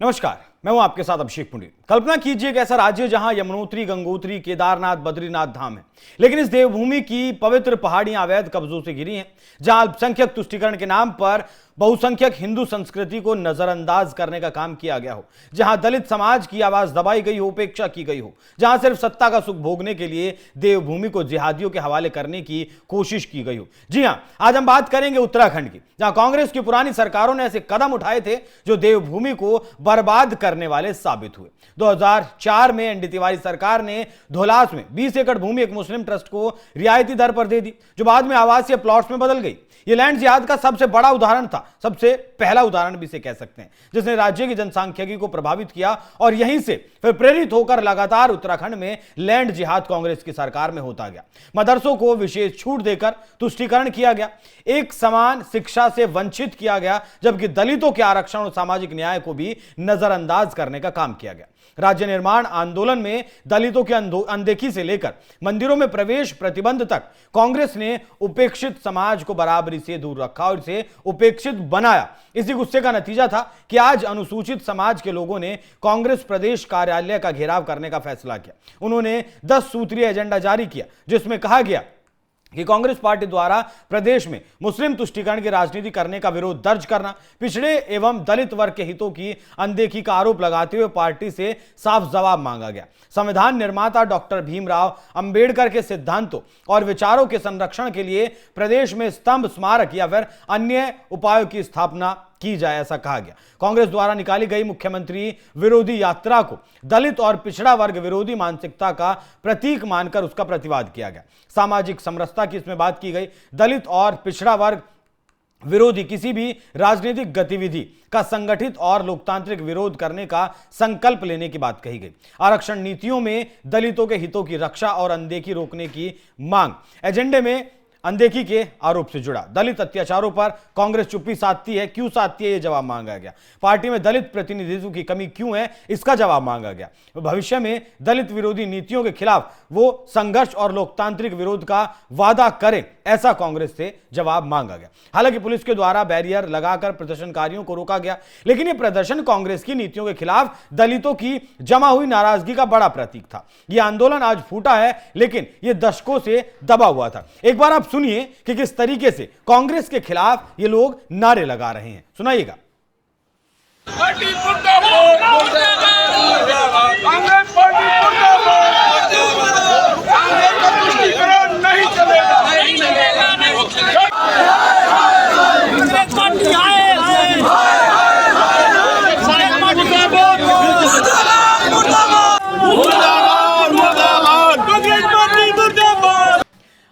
नमस्कार, मैं हूं आपके साथ अभिषेक पुंडे। कल्पना कीजिए एक ऐसा राज्य जहां यमुनोत्री, गंगोत्री, केदारनाथ, बद्रीनाथ धाम है, लेकिन इस देवभूमि की पवित्र पहाड़ियां अवैध कब्जों से घिरी हैं, जहां अल्पसंख्यक तुष्टीकरण के नाम पर बहुसंख्यक हिंदू संस्कृति को नजरअंदाज करने का काम किया गया हो, जहां दलित समाज की आवाज दबाई गई हो, उपेक्षा की गई हो, जहां सिर्फ सत्ता का सुख भोगने के लिए देवभूमि को जिहादियों के हवाले करने की कोशिश की गई हो। जी हां, आज हम बात करेंगे उत्तराखंड की, जहां कांग्रेस की पुरानी सरकारों ने ऐसे कदम उठाए थे जो देवभूमि को बर्बाद करने वाले साबित हुए। 2004 में एनडी तिवारी सरकार ने धौलास में 20 एकड़ भूमि एक मुस्लिम ट्रस्ट को रियायती दर पर दे दी, जो बाद में आवासीय प्लॉट्स में बदल गई। यह लैंड जिहाद का सबसे बड़ा उदाहरण था, सबसे पहला उदाहरण भी इसे कह सकते हैं, जिसने राज्य की जनसांख्यिकी को प्रभावित किया और यहीं से फिर प्रेरित होकर लगातार उत्तराखंड में लैंड जिहाद कांग्रेस की सरकार में होता गया। मदरसों को विशेष छूट देकर तुष्टीकरण किया गया, एक समान शिक्षा से वंचित किया गया, जबकि दलितों के आरक्षण और सामाजिक न्याय को भी नजरअंदाज करने का काम किया गया। राज्य निर्माण आंदोलन में दलितों की अनदेखी से लेकर मंदिरों में प्रवेश प्रतिबंध तक कांग्रेस ने उपेक्षित समाज को बराबरी से दूर रखा और इसे उपेक्षित बनाया। इसी गुस्से का नतीजा था कि आज अनुसूचित समाज के लोगों ने कांग्रेस प्रदेश कार्यालय का घेराव करने का फैसला किया। उन्होंने 10 सूत्रीय एजेंडा जारी किया, जिसमें कहा गया कि कांग्रेस पार्टी द्वारा प्रदेश में मुस्लिम तुष्टीकरण की राजनीति करने का विरोध दर्ज करना, पिछड़े एवं दलित वर्ग के हितों की अनदेखी का आरोप लगाते हुए पार्टी से साफ जवाब मांगा गया। संविधान निर्माता डॉक्टर भीमराव अंबेडकर के सिद्धांतों और विचारों के संरक्षण के लिए प्रदेश में स्तंभ, स्मारक या फिर अन्य उपायों की स्थापना की जाए, ऐसा कहा गया। कांग्रेस द्वारा निकाली गई मुख्यमंत्री विरोधी यात्रा को दलित और पिछड़ा वर्ग विरोधी मानसिकता का प्रतीक मानकर उसका प्रतिवाद किया गया। सामाजिक समरसता की इसमें बात की गई। दलित और पिछड़ा वर्ग विरोधी किसी भी राजनीतिक गतिविधि का संगठित और लोकतांत्रिक विरोध करने का संकल्प लेने की बात कही गई। आरक्षण नीतियों में दलितों के हितों की रक्षा और अनदेखी रोकने की मांग। एजेंडे में अनदेखी के आरोप से जुड़ा दलित अत्याचारों पर कांग्रेस चुप्पी साधती है, क्यों साधती है, यह जवाब मांगा गया। पार्टी में दलित प्रतिनिधित्व की कमी क्यों है, इसका जवाब मांगा गया। भविष्य में दलित विरोधी नीतियों के खिलाफ वो संघर्ष और लोकतांत्रिक विरोध का वादा करें, ऐसा कांग्रेस से जवाब मांगा गया। हालांकि पुलिस के द्वारा बैरियर लगाकर प्रदर्शनकारियों को रोका गया, लेकिन यह प्रदर्शन कांग्रेस की नीतियों के खिलाफ दलितों की जमा हुई नाराजगी का बड़ा प्रतीक था। यह आंदोलन आज फूटा है, लेकिन यह दशकों से दबा हुआ था। एक बार आप सुनिए कि किस तरीके से कांग्रेस के खिलाफ ये लोग नारे लगा रहे हैं, सुनाइएगा। पार्टी मुर्दाबाद, कांग्रेस पार्टी मुर्दाबाद, कांग्रेस का तुष्टीकरण नहीं चलेगा, नहीं चलेगा, नहीं चलेगा। कांग्रेस पार्टी आए, कांग्रेस पार्टी मुर्दाबाद, मुर्दाबाद, मुर्दाबाद, कांग्रेस पार्टी मुर्दाबाद।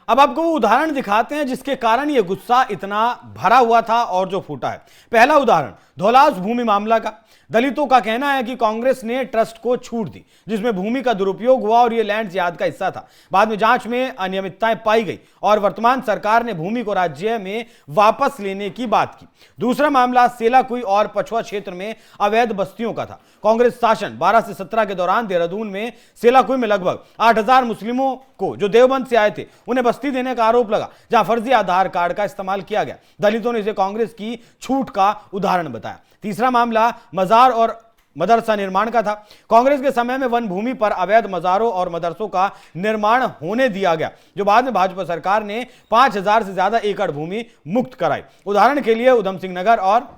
अब आपको वो उदाहरण दिखाते हैं जिसके कारण यह गुस्सा इतना भरा हुआ था और जो फूटा है। पहला उदाहरण धौलास भूमि मामला का। दलितों का कहना है कि कांग्रेस ने ट्रस्ट को छूट दी, जिसमें भूमि का दुरुपयोग हुआ और यह लैंड जिहाद का हिस्सा था। बाद में जांच में अनियमितताएं पाई गई और वर्तमान सरकार ने भूमि को राज्य में वापस लेने की बात की। दूसरा मामला सेलाकुई और पछुआ क्षेत्र में अवैध बस्तियों का था। कांग्रेस शासन 12 से 17 के दौरान देहरादून में सेलाकुई में लगभग 8000 मुस्लिमों को जो देवबंद से आए थे उन्हें बस्ती देने का आरोप लगा, जहां फर्जी आधार कार्ड का इस्तेमाल किया गया। दलितों ने इसे कांग्रेस की छूट का उदाहरण बताया। तीसरा मामला मजार और मदरसा निर्माण का था। कांग्रेस के समय में वन भूमि पर अवैध मजारों और मदरसों का निर्माण होने दिया गया, जो बाद में भाजपा सरकार ने 5000 से ज्यादा एकड़ भूमि मुक्त कराई। उदाहरण के लिए उधम सिंह नगर और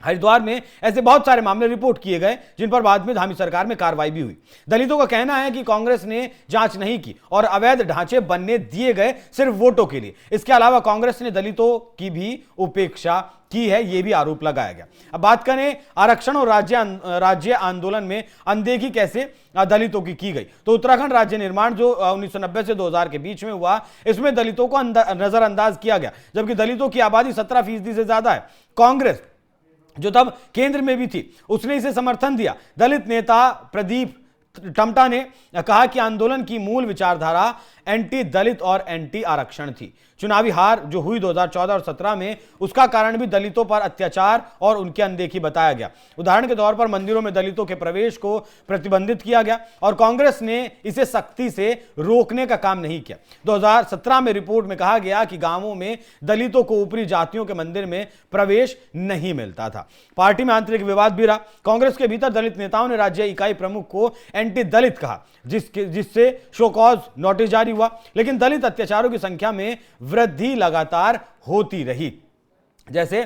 हरिद्वार में ऐसे बहुत सारे मामले रिपोर्ट किए गए, जिन पर बाद में धामी सरकार में कार्रवाई भी हुई। दलितों का कहना है कि कांग्रेस ने जांच नहीं की और अवैध ढांचे बनने दिए गए सिर्फ वोटों के लिए। इसके अलावा कांग्रेस ने दलितों की भी उपेक्षा की है, यह भी आरोप लगाया गया। अब बात करें आरक्षण और राज्य आंदोलन में अनदेखी कैसे दलितों की गई, तो उत्तराखंड राज्य निर्माण जो 1990 से 2000 के बीच में हुआ, इसमें दलितों को नजरअंदाज किया गया, जबकि दलितों की आबादी 17% से ज्यादा है। कांग्रेस जो तब केंद्र में भी थी, उसने इसे समर्थन दिया। दलित नेता प्रदीप टमटा ने कहा कि आंदोलन की मूल विचारधारा एंटी दलित और एंटी आरक्षण थी। चुनावी हार जो हुई 2014 और 17 में, उसका कारण भी दलितों पर अत्याचार और उनकी अनदेखी बताया गया। उदाहरण के तौर पर मंदिरों में दलितों के प्रवेश को प्रतिबंधित किया गया और कांग्रेस ने इसे सख्ती से रोकने का काम नहीं किया। 2017 में रिपोर्ट में कहा गया कि गांवों में दलितों को ऊपरी जातियों के मंदिर में प्रवेश नहीं मिलता था। पार्टी में आंतरिक विवाद भी रहा। कांग्रेस के भीतर दलित नेताओं ने राज्य इकाई प्रमुख को एंटी दलित कहा, जिससे शो कॉज नोटिस जारी हुआ। लेकिन दलित अत्याचारों की संख्या में वृद्धि लगातार होती रही। जैसे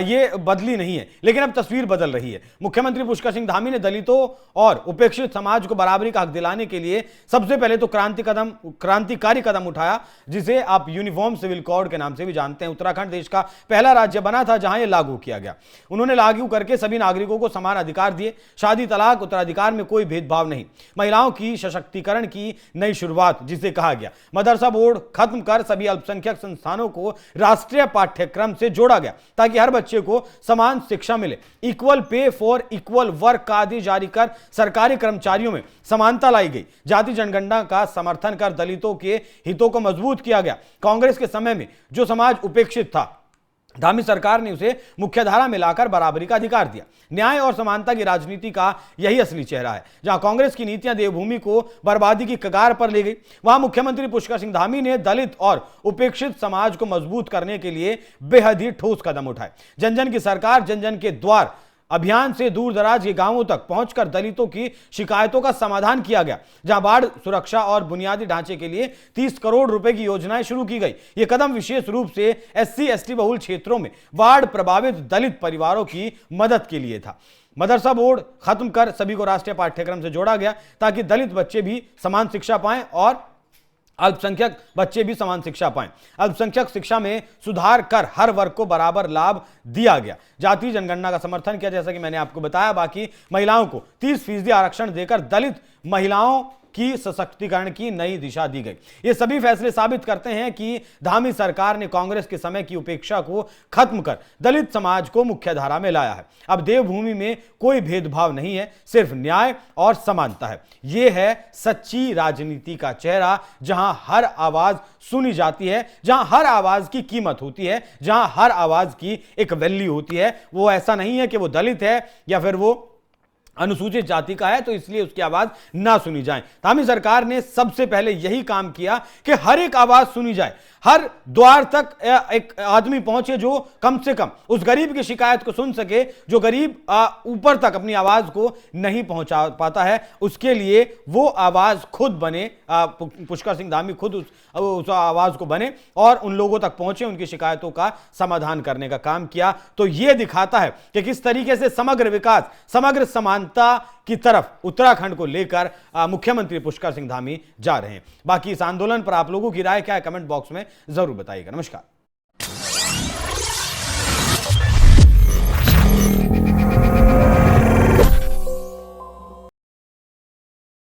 ये बदली नहीं है, लेकिन अब तस्वीर बदल रही है। मुख्यमंत्री पुष्कर सिंह धामी ने दलितों और उपेक्षित समाज को बराबरी का हक दिलाने के लिए सबसे पहले तो क्रांतिकारी कदम उठाया, जिसे आप यूनिफॉर्म सिविल कोड के नाम से भी जानते हैं। उत्तराखंड देश का पहला राज्य बना था जहां यह लागू किया गया। उन्होंने लागू करके सभी नागरिकों को समान अधिकार दिए। शादी, तलाक, उत्तराधिकार में कोई भेदभाव नहीं। महिलाओं की सशक्तिकरण की नई शुरुआत, जिसे कहा गया। मदरसा बोर्ड खत्म कर सभी अल्पसंख्यक संस्थानों को राष्ट्रीय पाठ्यक्रम से जोड़ा गया ताकि हर बच्चे को समान शिक्षा मिले। Equal pay for equal work का आदेश जारी कर सरकारी कर्मचारियों में समानता लाई गई। जाति जनगणना का समर्थन कर दलितों के हितों को मजबूत किया गया। कांग्रेस के समय में जो समाज उपेक्षित था, धामी सरकार ने उसे मुख्यधारा में लाकर बराबरी का अधिकार दिया। न्याय और समानता की राजनीति का यही असली चेहरा है। जहां कांग्रेस की नीतियां देवभूमि को बर्बादी की कगार पर ले गई, वहां मुख्यमंत्री पुष्कर सिंह धामी ने दलित और उपेक्षित समाज को मजबूत करने के लिए बेहद ही ठोस कदम उठाए। जन जन की सरकार, जन जन के द्वार अभियान से दूर दराज के गांवों तक पहुंचकर दलितों की शिकायतों का समाधान किया गया। जहां बाढ़ सुरक्षा और बुनियादी ढांचे के लिए 30 करोड़ रुपए की योजनाएं शुरू की गई। यह कदम विशेष रूप से SC/ST बहुल क्षेत्रों में बाढ़ प्रभावित दलित परिवारों की मदद के लिए था। मदरसा बोर्ड खत्म कर सभी को राष्ट्रीय पाठ्यक्रम से जोड़ा गया ताकि दलित बच्चे भी समान शिक्षा पाएं और अल्पसंख्यक बच्चे भी समान शिक्षा पाएं। अल्पसंख्यक शिक्षा में सुधार कर हर वर्ग को बराबर लाभ दिया गया। जाति जनगणना का समर्थन किया, जैसा कि मैंने आपको बताया। बाकी महिलाओं को 30% आरक्षण देकर दलित महिलाओं की सशक्तिकरण की नई दिशा दी गई। ये सभी फैसले साबित करते हैं कि धामी सरकार ने कांग्रेस के समय की उपेक्षा को खत्म कर दलित समाज को मुख्यधारा में लाया है। अब देवभूमि में कोई भेदभाव नहीं है, सिर्फ न्याय और समानता है। यह है सच्ची राजनीति का चेहरा, जहां हर आवाज सुनी जाती है, जहां हर आवाज की कीमत होती है, जहां हर आवाज की एक वैल्यू होती है। वो ऐसा नहीं है कि वो दलित है या फिर वो अनुसूचित जाति का है तो इसलिए उसकी आवाज ना सुनी जाए। धामी सरकार ने सबसे पहले यही काम किया कि हर एक आवाज सुनी जाए, हर द्वार तक एक आदमी पहुंचे जो कम से कम उस गरीब की शिकायत को सुन सके, जो गरीब ऊपर तक अपनी आवाज को नहीं पहुंचा पाता है। उसके लिए वो आवाज खुद बने, पुष्कर सिंह धामी खुद उस आवाज को बने और उन लोगों तक पहुंचे, उनकी शिकायतों का समाधान करने का काम किया। तो यह दिखाता है कि किस तरीके से समग्र विकास, समग्र समानता की तरफ उत्तराखंड को लेकर मुख्यमंत्री पुष्कर सिंह धामी जा रहे हैं। बाकी इस आंदोलन पर आप लोगों की राय क्या है, कमेंट बॉक्स में जरूर बताइएगा। नमस्कार।